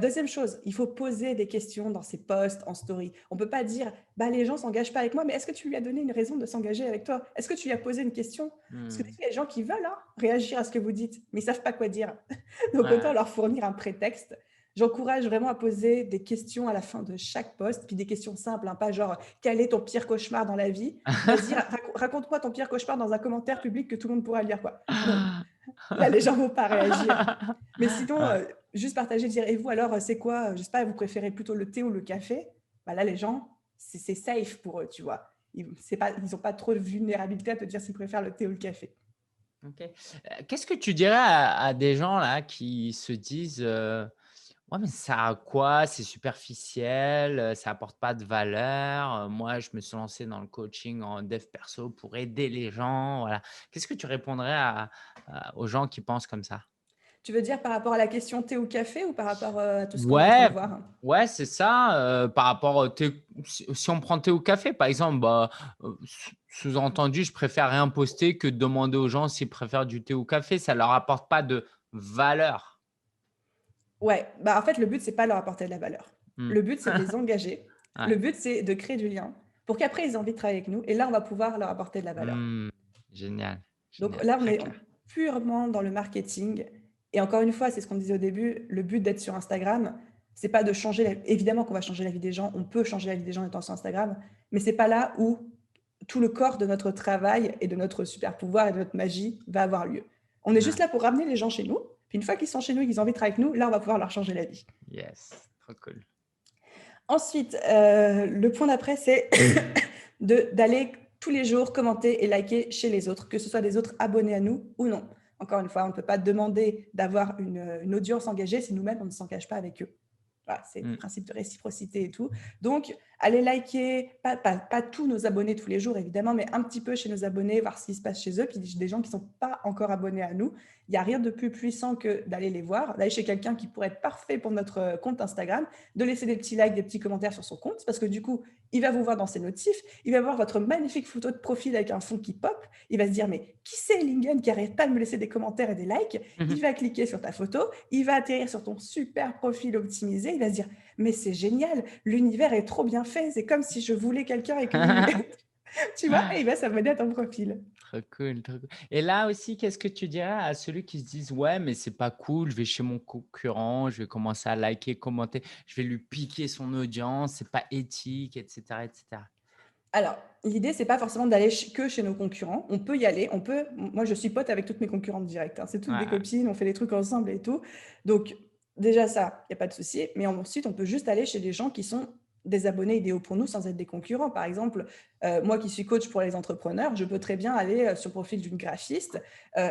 Deuxième chose, il faut poser des questions dans ses posts, en story. On ne peut pas dire les gens ne s'engagent pas avec moi, mais est-ce que tu lui as donné une raison de s'engager avec toi? Est-ce que tu lui as posé une question? Parce que il y a des gens qui veulent réagir à ce que vous dites, mais ils ne savent pas quoi dire. Donc, autant leur fournir un prétexte. J'encourage vraiment à poser des questions à la fin de chaque post, puis des questions simples, pas genre quel est ton pire cauchemar dans la vie? Vas-y, raconte-moi ton pire cauchemar dans un commentaire public que tout le monde pourra lire, quoi. Non. Là, les gens ne vont pas réagir. Mais sinon, juste partager, dire, et vous alors, c'est quoi? Je ne sais pas, vous préférez plutôt le thé ou le café? Là, les gens, c'est safe pour eux, tu vois. Ils n'ont pas trop de vulnérabilité à te dire s'ils préfèrent le thé ou le café. Ok. Qu'est-ce que tu dirais à des gens là qui se disent ouais, mais ça sert à quoi? C'est superficiel, ça apporte pas de valeur. Moi, je me suis lancé dans le coaching en dev perso pour aider les gens. Voilà. Qu'est-ce que tu répondrais aux gens qui pensent comme ça? Tu veux dire par rapport à la question thé ou café ou par rapport à tout ce qu'on est en train Ouais, de voir? ouais, c'est ça. Par rapport au thé, si on prend thé ou café, par exemple, sous-entendu, je préfère rien poster que de demander aux gens s'ils préfèrent du thé ou café. Ça leur apporte pas de valeur. Ouais, en fait, le but, c'est pas de leur apporter de la valeur. Le but, c'est de les engager. Ouais. Le but, c'est de créer du lien pour qu'après, ils aient envie de travailler avec nous. Et là, on va pouvoir leur apporter de la valeur. Génial. Donc là, on Très est clair. purement dans le marketing. Et encore une fois, c'est ce qu'on disait au début, le but d'être sur Instagram, c'est pas de changer, évidemment qu'on va changer la vie des gens, on peut changer la vie des gens en étant sur Instagram, mais c'est pas là où tout le corps de notre travail et de notre super pouvoir et de notre magie va avoir lieu. On est juste là pour ramener les gens chez nous, puis une fois qu'ils sont chez nous et qu'ils ont envie de travailler avec nous, là, on va pouvoir leur changer la vie. Yes, trop cool. Ensuite, le point d'après, c'est d'aller tous les jours commenter et liker chez les autres, que ce soit des autres abonnés à nous ou non. Encore une fois, on ne peut pas demander d'avoir une audience engagée si nous-mêmes, on ne s'engage pas avec eux. Voilà, c'est le principe de réciprocité et tout. Donc, allez liker, pas tous nos abonnés tous les jours, évidemment, mais un petit peu chez nos abonnés, voir ce qui se passe chez eux. Puis des gens qui ne sont pas encore abonnés à nous, il n'y a rien de plus puissant que d'aller les voir, d'aller chez quelqu'un qui pourrait être parfait pour notre compte Instagram, de laisser des petits likes, des petits commentaires sur son compte, parce que du coup, il va vous voir dans ses notifs, il va voir votre magnifique photo de profil avec un fond qui pop, il va se dire, mais qui c'est Lingen qui n'arrête pas de me laisser des commentaires et des likes? Il va cliquer sur ta photo, il va atterrir sur ton super profil optimisé, il va se dire, mais c'est génial, l'univers est trop bien fait, c'est comme si je voulais quelqu'un et que l'univers, tu vois, et ben ça me met à ton profil. Trop cool, trop cool. Et là aussi, qu'est-ce que tu dirais à ceux qui se disent: «Ouais, mais c'est pas cool, je vais chez mon concurrent, je vais commencer à liker, commenter, je vais lui piquer son audience, c'est pas éthique» et cetera et cetera? Alors, l'idée, c'est pas forcément d'aller que chez nos concurrents. On peut y aller, on peut. Moi, je suis pote avec toutes mes concurrentes directes, hein. C'est toutes des Ouais, copines, on fait des trucs ensemble et tout. Donc, déjà ça, il y a pas de souci. Mais ensuite, on peut juste aller chez des gens qui sont des abonnés idéaux pour nous sans être des concurrents. Par exemple, moi qui suis coach pour les entrepreneurs, je peux très bien aller sur le profil d'une graphiste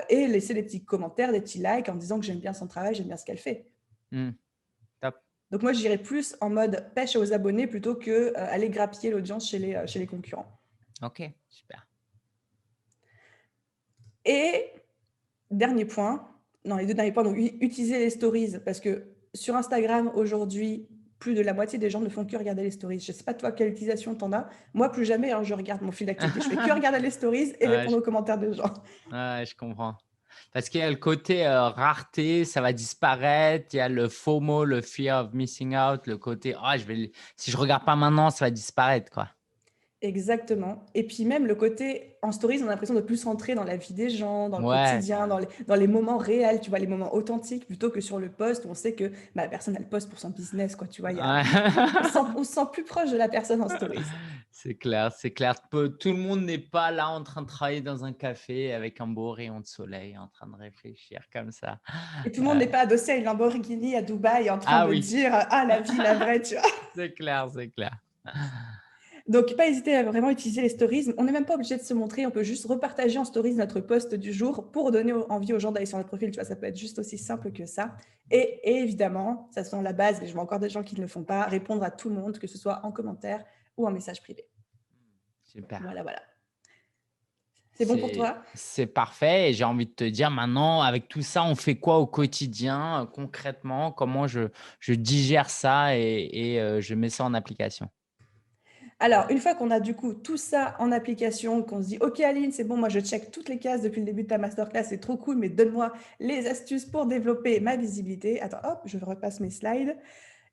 et laisser des petits commentaires, des petits likes en disant que j'aime bien son travail, j'aime bien ce qu'elle fait. mmh, top. Donc moi, j'irais plus en mode pêche aux abonnés plutôt que aller grappiller l'audience chez les concurrents. OK, super. Et dernier point, non, les 2 derniers points, donc utiliser les stories parce que sur Instagram, aujourd'hui, plus de la moitié des gens ne font que regarder les stories. Je ne sais pas toi quelle utilisation tu en as. Moi, plus jamais, hein, je regarde mon fil d'actualité. Je fais que regarder les stories et Ouais, répondre aux commentaires des gens. ouais, je comprends. Parce qu'il y a le côté, rareté, ça va disparaître. Il y a le FOMO, le fear of missing out, le côté: «Ah, je vais le si je regarde pas maintenant, ça va disparaître, quoi». Exactement. Et puis même le côté en stories, on a l'impression de plus rentrer dans la vie des gens, dans le Ouais, quotidien, dans les moments réels, tu vois, les moments authentiques, plutôt que sur le post où on sait que bah, la personne, elle poste pour son business, quoi, tu vois, ouais. on se sent plus proche de la personne en stories. C'est clair, c'est clair. Tout le monde n'est pas là en train de travailler dans un café avec un beau rayon de soleil, en train de réfléchir comme ça. Et tout le monde Heu, n'est pas adossé à une Lamborghini à Dubaï en train ah de oui, dire ah la vie la vraie, tu vois. c'est clair, c'est clair. Donc pas hésiter à vraiment utiliser les stories. On n'est même pas obligé de se montrer, on peut juste repartager en stories notre post du jour pour donner envie aux gens d'aller sur notre profil, tu vois, ça peut être juste aussi simple que ça. Et évidemment, ça sent la base, et je vois encore des gens qui ne le font pas, répondre à tout le monde, que ce soit en commentaire ou en message privé. Super. Voilà, voilà. C'est bon pour C'est toi? c'est parfait et j'ai envie de te dire maintenant avec tout ça, on fait quoi au quotidien, concrètement? Comment je digère ça et je mets ça en application? Alors, une fois qu'on a du coup tout ça en application, qu'on se dit OK Aline, c'est bon, moi je check toutes les cases depuis le début de ta masterclass, c'est trop cool, mais donne-moi les astuces pour développer ma visibilité. Attends, hop, je repasse mes slides.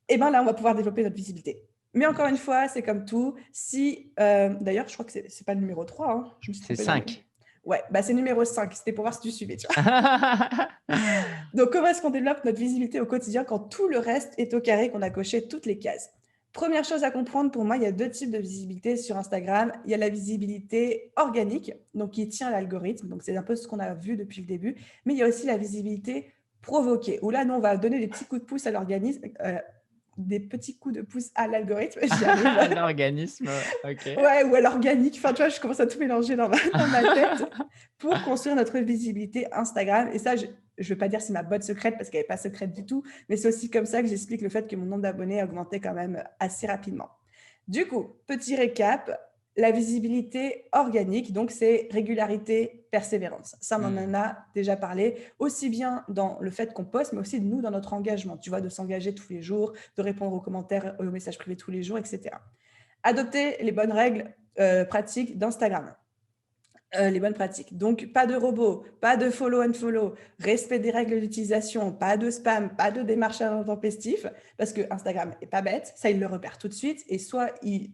Et bien là, on va pouvoir développer notre visibilité. Mais encore une Yes. fois, c'est comme tout. Si, d'ailleurs, je crois que c'est pas le numéro 3, hein, je me suis C'est trompée dans les. 5. Ouais, bah c'est numéro 5. C'était pour voir si tu suivais, tu vois. Donc, comment est-ce qu'on développe notre visibilité au quotidien quand tout le reste est au carré, qu'on a coché toutes les cases? Première chose à comprendre, pour moi, il y a deux types de visibilité sur Instagram. Il y a la visibilité organique, donc qui tient à l'algorithme, donc c'est un peu ce qu'on a vu depuis le début, mais il y a aussi la visibilité provoquée, où là, nous, on va donner des petits coups de pouce à l'organisme, des petits coups de pouce à l'algorithme, j'y arrive. L'organisme, OK. Ouais, ou à l'organique. Enfin, tu vois, je commence à tout mélanger dans ma tête pour construire notre visibilité Instagram. Et ça, je ne veux pas dire c'est ma botte secrète parce qu'elle n'est pas secrète du tout, mais c'est aussi comme ça que j'explique le fait que mon nombre d'abonnés a augmenté quand même assez rapidement. Du coup, petit récap, la visibilité organique, donc c'est régularité, persévérance. Ça, on Mmh. en a déjà parlé, aussi bien dans le fait qu'on poste, mais aussi de nous dans notre engagement, tu vois, de s'engager tous les jours, de répondre aux commentaires, aux messages privés tous les jours, etc. Adopter les bonnes règles pratiques d'Instagram. Les bonnes pratiques. Donc, pas de robots, pas de follow and follow, respect des règles d'utilisation, pas de spam, pas de démarchage intempestif, parce que Instagram est pas bête, ça il le repère tout de suite, et soit il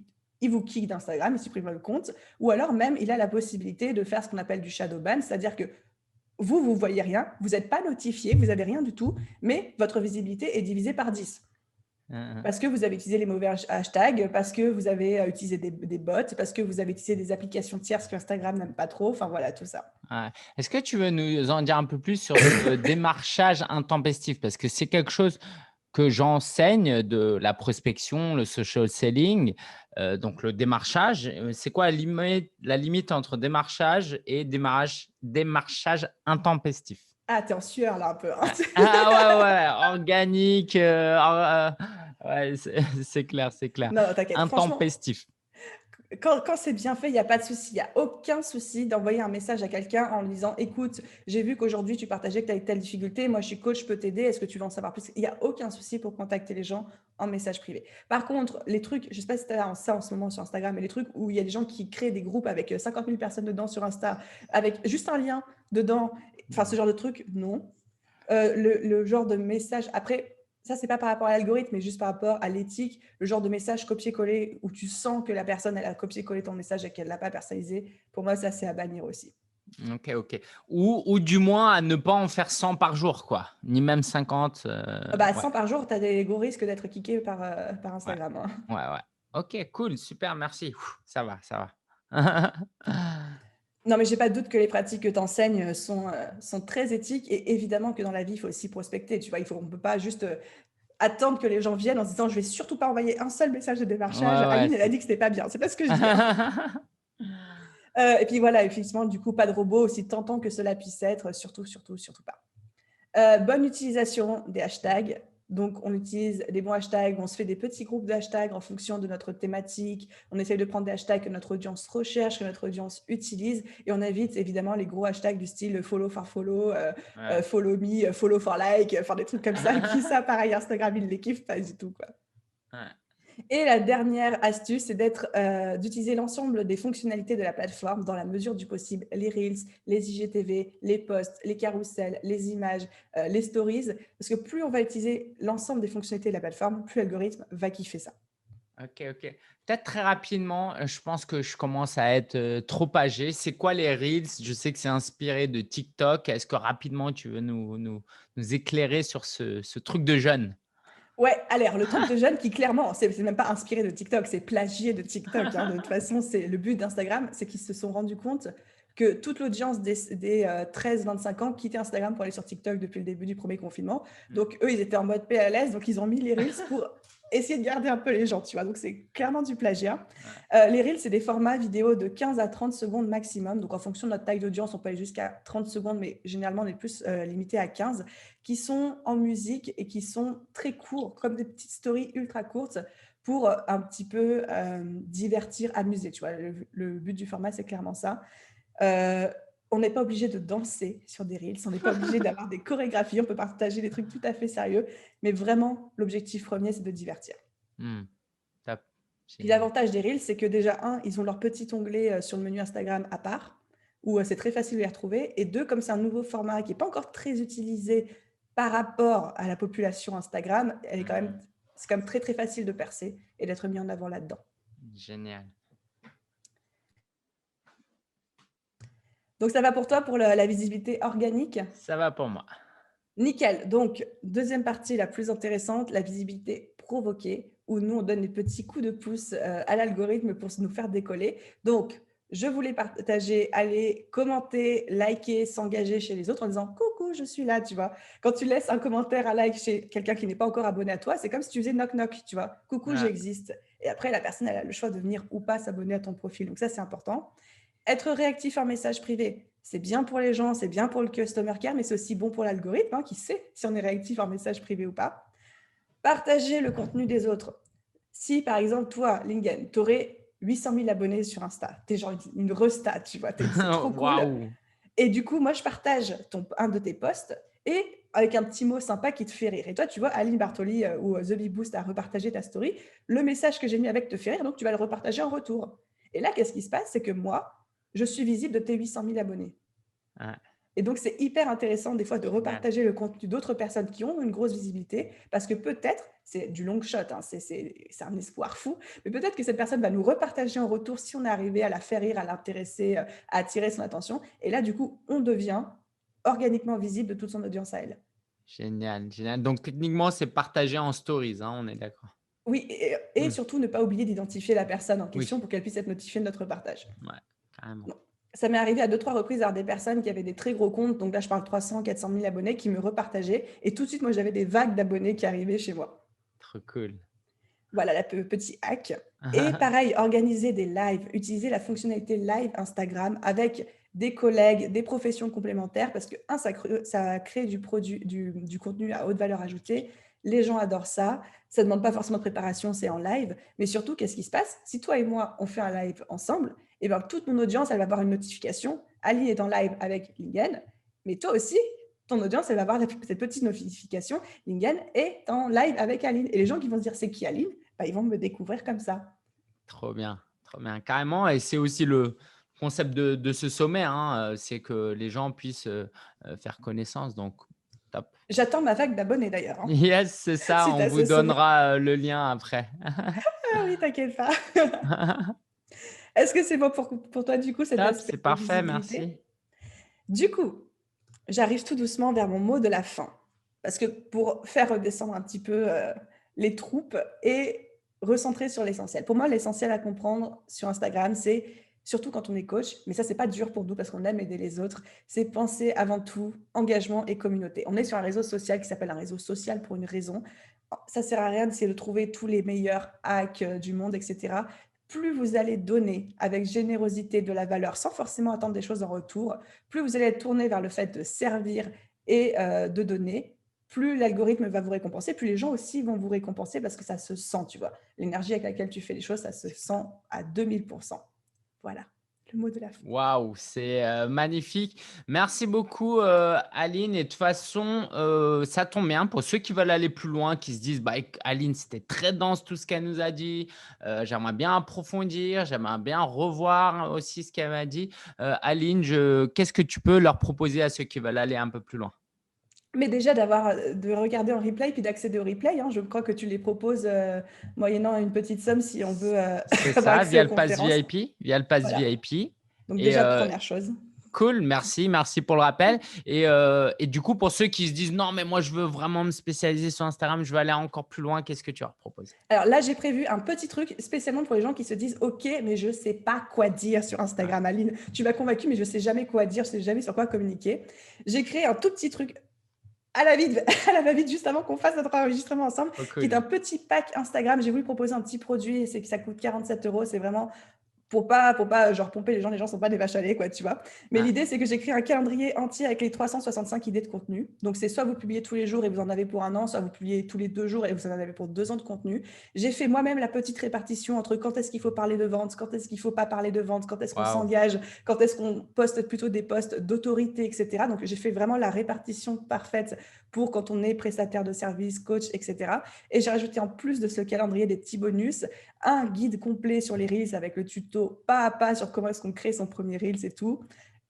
vous kick d'Instagram, il supprime le compte, ou alors même il a la possibilité de faire ce qu'on appelle du shadow ban, c'est-à-dire que vous voyez rien, vous n'êtes pas notifié, vous n'avez rien du tout, mais votre visibilité est divisée par 10. Mmh mh. Parce que vous avez utilisé les mauvais hashtags, parce que vous avez utilisé des bots, parce que vous avez utilisé des applications tierces qu'Instagram n'aime pas trop. Enfin, voilà, tout ça. Ouais. Est-ce que tu veux nous en dire un peu plus sur ce démarchage intempestif? Parce que c'est quelque chose que j'enseigne de la prospection, le social selling, donc le démarchage. C'est quoi la limite entre démarchage et démarchage intempestif? Ah, t'es en sueur là un peu, hein. Ah ouais, ouais, organique, ouais, c'est clair, c'est clair. Non, non, t'inquiète. Franchement, Intempestif. quand c'est bien fait, il n'y a pas de souci. Il n'y a aucun souci d'envoyer un message à quelqu'un en lui disant écoute, j'ai vu qu'aujourd'hui tu partageais que tu avais telle difficulté. Moi, je suis coach, je peux t'aider. Est-ce que tu veux en savoir plus? Il n'y a aucun souci pour contacter les gens en message privé. Par contre, les trucs, je ne sais pas si tu as ça en ce moment sur Instagram, mais les trucs où il y a des gens qui créent des groupes avec 50 000 personnes dedans sur Insta, avec juste un lien dedans, enfin, ce genre de truc, non. Le genre de message, après, Ça, c'est pas par rapport à l'algorithme, mais juste par rapport à l'éthique, le genre de message copier-coller où tu sens que la personne, elle a copié-collé ton message et qu'elle ne l'a pas personnalisé. Pour moi, ça, c'est à bannir aussi. Ok, ok. Ou du moins à ne pas en faire 100 par jour, quoi. Ni même 50. Bah, Ouais, 100 par jour, tu as des gros risques d'être kické par ouais, Instagram, hein. ouais, ouais. Ok, cool, super, merci. Ouh, ça va, ça va. Non, mais j'ai pas de doute que les pratiques que tu enseignes sont très éthiques et évidemment que dans la vie, il faut aussi prospecter. Tu vois, on ne peut pas juste attendre que les gens viennent en se disant je vais surtout pas envoyer un seul message de démarchage. Ouais, ouais, Aline, elle a c'est… dit que c'était pas bien. C'est pas ce que je dis, hein. Et puis voilà, effectivement, du coup, pas de robot, aussi tentant que cela puisse être, surtout, surtout, surtout pas. Bonne utilisation des hashtags. Donc, on utilise des bons hashtags, on se fait des petits groupes de hashtags en fonction de notre thématique. On essaye de prendre des hashtags que notre audience recherche, que notre audience utilise. Et on évite évidemment les gros hashtags du style follow for follow, Ouais. follow me, follow for like, enfin des trucs comme ça. Qui ça, pareil, Instagram, ils les kiffent pas du tout, quoi. Ouais. Et la dernière astuce, c'est d'utiliser l'ensemble des fonctionnalités de la plateforme dans la mesure du possible. Les Reels, les IGTV, les posts, les carousels, les images, les stories. Parce que plus on va utiliser l'ensemble des fonctionnalités de la plateforme, plus l'algorithme va kiffer ça. Ok, ok. Peut-être très rapidement, je pense que je commence à être trop âgé. C'est quoi les Reels? Je sais que c'est inspiré de TikTok. Est-ce que rapidement, tu veux nous éclairer sur ce truc de jeune? Ouais, alors le truc de jeune qui clairement, c'est même pas inspiré de TikTok, c'est plagié de TikTok, hein. De toute façon, c'est le but d'Instagram, c'est qu'ils se sont rendus compte que toute l'audience des 13-25 ans quittait Instagram pour aller sur TikTok depuis le début du premier confinement. Donc eux, ils étaient en mode PLS, donc ils ont mis les Reels pour essayer de garder un peu les gens, tu vois. Donc c'est clairement du plagiat. Ouais. Les Reels, c'est des formats vidéo de 15 à 30 secondes maximum. Donc en fonction de notre taille d'audience, on peut aller jusqu'à 30 secondes, mais généralement on est plus limité à 15, qui sont en musique et qui sont très courts, comme des petites stories ultra courtes pour un petit peu divertir, amuser. Tu vois, le but du format, c'est clairement ça. Euh, on n'est pas obligé de danser sur des reels, on n'est pas obligé d'avoir des chorégraphies, on peut partager des trucs tout à fait sérieux, mais vraiment, l'objectif premier, c'est de divertir. Hmm, top. Puis Génial. l'avantage des reels, c'est que déjà, un, ils ont leur petit onglet sur le menu Instagram à part, où c'est très facile de les retrouver. Et deux, comme c'est un nouveau format qui n'est pas encore très utilisé par rapport à la population Instagram, Hmm, c'est quand même très, très facile de percer et d'être mis en avant là-dedans. génial. Donc, ça va pour toi pour la visibilité organique? Ça va pour moi. Nickel. Donc, deuxième partie la plus intéressante, la visibilité provoquée, où nous, on donne des petits coups de pouce à l'algorithme pour nous faire décoller. Donc, je voulais partager, aller commenter, liker, s'engager chez les autres en disant coucou, je suis là, tu vois. Quand tu laisses un commentaire, un like chez quelqu'un qui n'est pas encore abonné à toi, c'est comme si tu faisais knock knock, tu vois. Coucou, Ouais. j'existe. Et après, la personne, elle a le choix de venir ou pas s'abonner à ton profil. Donc, ça, c'est important. Être réactif en message privé, c'est bien pour les gens, c'est bien pour le customer care, mais c'est aussi bon pour l'algorithme, hein, qui sait si on est réactif en message privé ou pas. Partager le contenu des autres. Si, par exemple, toi, Lingen, tu aurais 800 000 abonnés sur Insta, t'es genre une restat, tu vois, c'est trop cool. Waouh. Et du coup, moi, je partage un de tes posts et avec un petit mot sympa qui te fait rire. Et toi, tu vois, Aline Bartoli ou The Bee Boost a repartagé ta story. Le message que j'ai mis avec te fait rire, donc tu vas le repartager en retour. Et là, qu'est-ce qui se passe? C'est que moi, je suis visible de tes 800 000 abonnés. Ouais, Et donc, c'est hyper intéressant des fois de génial. repartager le contenu d'autres personnes qui ont une grosse visibilité parce que peut-être, c'est du long shot, hein, c'est un espoir fou, mais peut-être que cette personne va nous repartager en retour si on est arrivé à la faire rire, à l'intéresser, à attirer son attention. Et là, du coup, on devient organiquement visible de toute son audience à elle. Génial, génial. Donc, techniquement, c'est partagé en stories, hein, on est d'accord. Oui, et Hmm, surtout ne pas oublier d'identifier la personne en oui, question pour qu'elle puisse être notifiée de notre partage. ouais, carrément. Non. Ça m'est arrivé à 2-3 reprises d'avoir des personnes qui avaient des très gros comptes, donc là je parle 300-400 000 abonnés, qui me repartageaient, et tout de suite moi j'avais des vagues d'abonnés qui arrivaient chez moi. Trop cool. Voilà, petit hack. Et pareil, organiser des lives, utiliser la fonctionnalité live Instagram avec des collègues, des professions complémentaires, parce que, un, ça crée du contenu à haute valeur ajoutée. Les gens adorent ça. Ça ne demande pas forcément de préparation, c'est en live. Mais surtout, qu'est-ce qui se passe? Si toi et moi, on fait un live ensemble, et ben, toute mon audience, elle va avoir une notification. Ali est en live avec Lingen, mais toi aussi, ton audience, elle va avoir cette petite notification. Lingen est en live avec Aline. Et les gens qui vont se dire c'est qui Aline, bah, ils vont me découvrir comme ça. Trop bien, carrément. Et c'est aussi le concept de ce sommet, hein, c'est que les gens puissent faire connaissance. Donc, top. J'attends ma vague d'abonnés d'ailleurs, hein, Yes, c'est ça. suite On à vous ce sommet. donnera le lien après. Ah oui, t'inquiète pas. Est-ce que c'est bon pour toi, du coup, cet Top, aspect c'est de parfait. Merci. visibilité? Du coup, j'arrive tout doucement vers mon mot de la fin. Parce que pour faire redescendre un petit peu les troupes et recentrer sur l'essentiel. Pour moi, l'essentiel à comprendre sur Instagram, c'est surtout quand on est coach, mais ça, c'est pas dur pour nous parce qu'on aime aider les autres, c'est penser avant tout engagement et communauté. On est sur un réseau social qui s'appelle un réseau social pour une raison. Ça sert à rien d'essayer de trouver tous les meilleurs hacks du monde, etc. Plus vous allez donner avec générosité de la valeur sans forcément attendre des choses en retour, plus vous allez être tourné vers le fait de servir et de donner, plus l'algorithme va vous récompenser, plus les gens aussi vont vous récompenser parce que ça se sent, tu vois. L'énergie avec laquelle tu fais les choses, ça se sent à 2000%. Voilà, le mot de la fin. Waouh, c'est magnifique. Merci beaucoup, Aline. Et de toute façon, ça tombe bien pour ceux qui veulent aller plus loin, qui se disent, bah, Aline, c'était très dense tout ce qu'elle nous a dit. J'aimerais bien approfondir, j'aimerais bien revoir aussi ce qu'elle m'a dit. Aline, qu'est-ce que tu peux leur proposer à ceux qui veulent aller un peu plus loin? Mais déjà de regarder en replay puis d'accéder au replay, hein, je crois que tu les proposes moyennant une petite somme si on veut C'est avoir ça, accès via aux le pass conférences. VIP, via le pass Voilà, VIP. donc Et déjà première chose. cool, merci pour le rappel. Et du coup, pour ceux qui se disent non, mais moi je veux vraiment me spécialiser sur Instagram, je veux aller encore plus loin, qu'est-ce que tu leur proposes? Alors là, j'ai prévu un petit truc spécialement pour les gens qui se disent OK, mais je ne sais pas quoi dire sur Ouais. Instagram. Aline, tu m'as convaincu, mais je ne sais jamais quoi dire, je ne sais jamais sur quoi communiquer. J'ai créé un tout petit truc à la vite, à la va-vite, juste avant qu'on fasse notre enregistrement ensemble, Oh, qui est cool. un petit pack Instagram. J'ai voulu proposer un petit produit, c'est que ça coûte 47 euros. C'est vraiment pour pas genre pomper les gens sont pas des vaches à lait, quoi, tu vois. Mais Ouais. l'idée, c'est que j'ai créé un calendrier entier avec les 365 idées de contenu. Donc, c'est soit vous publiez tous les jours et vous en avez pour un an, soit vous publiez tous les 2 jours et vous en avez pour 2 ans de contenu. J'ai fait moi-même la petite répartition entre quand est-ce qu'il faut parler de vente, quand est-ce qu'il faut pas parler de vente, quand est-ce qu'on Waouh. s'engage, quand est-ce qu'on poste plutôt des posts d'autorité, etc. Donc, j'ai fait vraiment la répartition parfaite pour quand on est prestataire de service, coach, etc. Et j'ai rajouté en plus de ce calendrier des petits bonus un guide complet sur les Reels avec le tuto pas à pas sur comment est-ce qu'on crée son premier Reels et tout.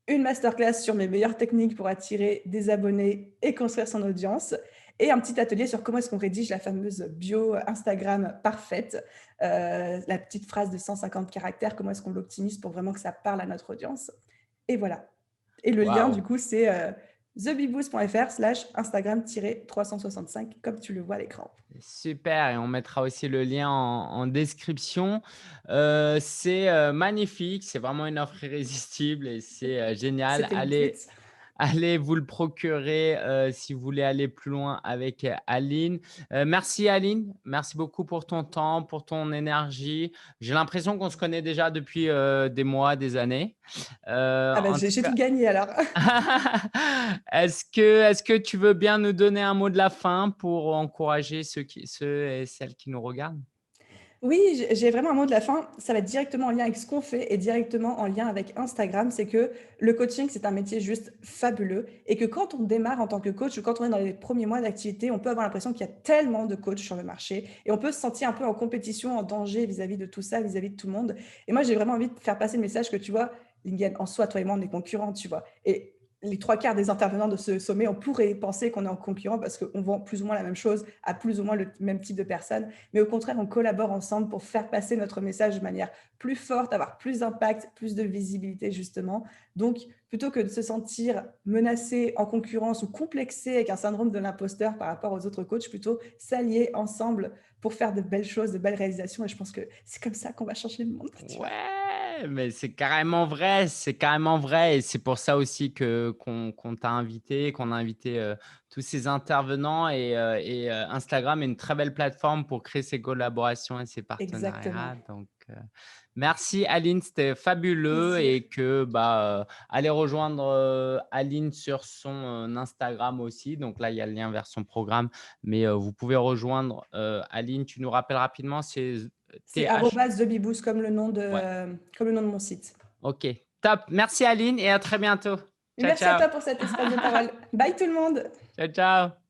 Une masterclass sur mes meilleures techniques pour attirer des abonnés et construire son audience. Et un petit atelier sur comment est-ce qu'on rédige la fameuse bio Instagram parfaite, la petite phrase de 150 caractères, comment est-ce qu'on l'optimise pour vraiment que ça parle à notre audience. Et voilà. Et le lien, Waouh. du coup, c'est thebiboost.fr/Instagram-365, comme tu le vois à l'écran. Super, et on mettra aussi le lien en description. C'est magnifique, c'est vraiment une offre irrésistible et c'est génial. C'était le but. Allez vous le procurer si vous voulez aller plus loin avec Aline. Merci Aline, merci beaucoup pour ton temps, pour ton énergie. J'ai l'impression qu'on se connaît déjà depuis des mois, des années. Ah ben, En tout j'ai cas, tout gagné alors. est-ce que tu veux bien nous donner un mot de la fin pour encourager ceux et celles qui nous regardent? Oui, j'ai vraiment un mot de la fin. Ça va être directement en lien avec ce qu'on fait et directement en lien avec Instagram. C'est que le coaching, c'est un métier juste fabuleux et que quand on démarre en tant que coach ou quand on est dans les premiers mois d'activité, on peut avoir l'impression qu'il y a tellement de coachs sur le marché et on peut se sentir un peu en compétition, en danger vis-à-vis de tout ça, vis-à-vis de tout le monde. Et moi, j'ai vraiment envie de faire passer le message que tu vois, Lingen, en soi, toi et moi, on est concurrents, tu vois. Et les 3 quarts des intervenants de ce sommet, on pourrait penser qu'on est en concurrent parce qu'on vend plus ou moins la même chose à plus ou moins le même type de personnes. Mais au contraire, on collabore ensemble pour faire passer notre message de manière plus forte, avoir plus d'impact, plus de visibilité, justement. Donc, plutôt que de se sentir menacé, en concurrence ou complexé avec un syndrome de l'imposteur par rapport aux autres coachs, plutôt s'allier ensemble pour faire de belles choses, de belles réalisations. Et je pense que c'est comme ça qu'on va changer le monde, tu vois. Ouais, mais c'est carrément vrai, c'est carrément vrai et c'est pour ça aussi qu'on t'a invité, qu'on a invité, tous ces intervenants et Instagram est une très belle plateforme pour créer ces collaborations et ces Exactement. partenariats donc merci Aline, c'était fabuleux Plaisir. et que, bah, allez rejoindre, Aline sur son, Instagram aussi donc là, il y a le lien vers son programme mais vous pouvez rejoindre, Aline. Tu nous rappelles rapidement, c'est C'est TH? @thebiboost Ouais. comme le nom de mon site. OK, top. Merci Aline et à très bientôt. Et Ciao, merci à ciao. toi pour cet espace de parole. Bye tout le monde. Ciao, ciao.